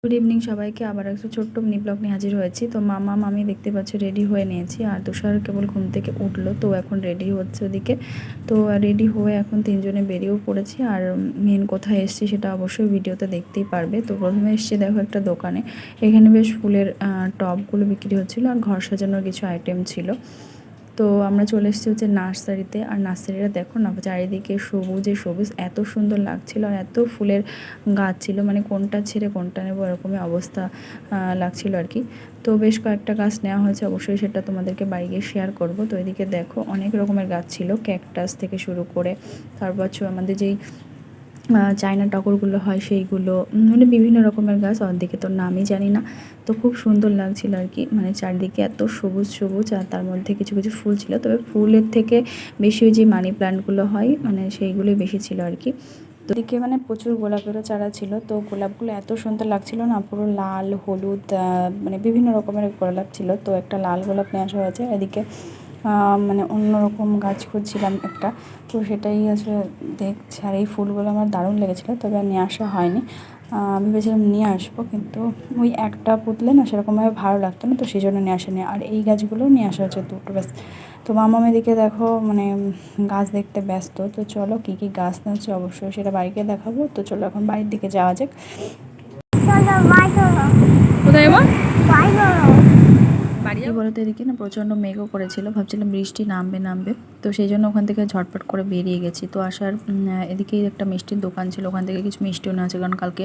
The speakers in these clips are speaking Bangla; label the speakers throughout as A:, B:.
A: গুড ইভিনিং সবাইকে। আবার একটা ছোট্ট মিনি ব্লগ নিয়ে হাজির হয়েছি। তো মামা মামি দেখতে পাচ্ছি রেডি হয়ে নিয়েছি, আর তুষার কেবল ঘুম থেকে উঠলো, তো এখন রেডি হচ্ছে ওদিকে। তো রেডি হয়ে এখন তিনজনে বেরিয়েও পড়েছি। আর মেন কোথায় এসেছি সেটা অবশ্যই ভিডিওতে দেখতেই পারবে। তো প্রথমে এসেছি দেখো একটা দোকানে, এখানে বেশ ফুলের টবগুলো বিক্রি হচ্ছিলো আর ঘর সাজানোর কিছু আইটেম ছিল। তো আমরা চলে এসেছি হচ্ছে নার্সারিতে। আর নার্সারিটা দেখো না, চারিদিকে সবুজে সবুজ, এত সুন্দর লাগছিল আর এত ফুলের গাছ ছিল, মানে কোনটা ছেড়ে কোনটা নেবো এরকমই অবস্থা লাগছিল আর কি। তো বেশ কয়েকটা গাছ নেওয়া হয়েছে, অবশ্যই সেটা তোমাদেরকে বাড়ি গিয়ে শেয়ার করব। তো এদিকে দেখো অনেক রকমের গাছ ছিল, ক্যাকটাস থেকে শুরু করে তারপর আমাদের যেই চায়না টগরগুলো হয় সেইগুলো, মানে বিভিন্ন রকমের গাছ, অর্ধেকে তো নামই জানি না। তো খুব সুন্দর লাগছিল আর কি, মানে চারদিকে এত সবুজ সবুজ, আর তার মধ্যে কিছু কিছু ফুল ছিল। তবে ফুলের থেকে বেশি ওই যে মানি প্ল্যান্টগুলো হয়, মানে সেইগুলোই বেশি ছিল আর কি। তো এদিকে মানে প্রচুর গোলাপেরও চারা ছিল। তো গোলাপগুলো এত সুন্দর লাগছিল না, পুরো লাল হলুদ, মানে বিভিন্ন রকমের গোলাপ ছিল। তো একটা লাল গোলাপ নিয়ে আসা হয়েছে। এদিকে মানে অন্যরকম গাছ খুঁজছিলাম একটা, তো সেটাই আসলে দেখছি। আর এই ফুলগুলো আমার দারুণ লেগেছিলো, তবে আর নিয়ে আসা হয়নি। ভেবেছিলাম নিয়ে আসবো, কিন্তু ওই একটা পুতলে না সেরকমভাবে ভালো লাগতো না, তো সেই জন্য নিয়ে আসেনি। আর এই গাছগুলোও নিয়ে আসা হচ্ছে দুটো ব্যাস। তো মামা এদিকে দেখো মানে গাছ দেখতে ব্যস্ত। তো চলো কী কী গাছ না হচ্ছে অবশ্যই সেটা বাড়িকে দেখাবো। তো চলো এখন বাড়ির দিকে যাওয়া যাক। কোথায় বাড়ি বলতে এদিকে না প্রচণ্ড মেঘও করেছিল, ভাবছিলাম বৃষ্টি নামবে নামবে, তো সেই জন্য ওখান থেকে ঝটপট করে বেরিয়ে গেছি। তো আসার এদিকেই একটা মিষ্টির দোকান ছিল, ওখান থেকে কিছু মিষ্টিও নেওয়া আছে, কারণ কালকে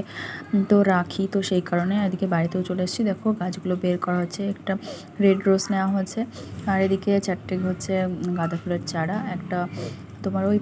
A: তো রাখি, তো সেই কারণে এদিকে বাড়িতেও চলে এসেছি। দেখো গাছগুলো বের করা হচ্ছে, একটা রেড রোজ নেওয়া হচ্ছে, আর এদিকে চারটে হচ্ছে গাঁদা ফুলের চারা, একটা তোমার ওই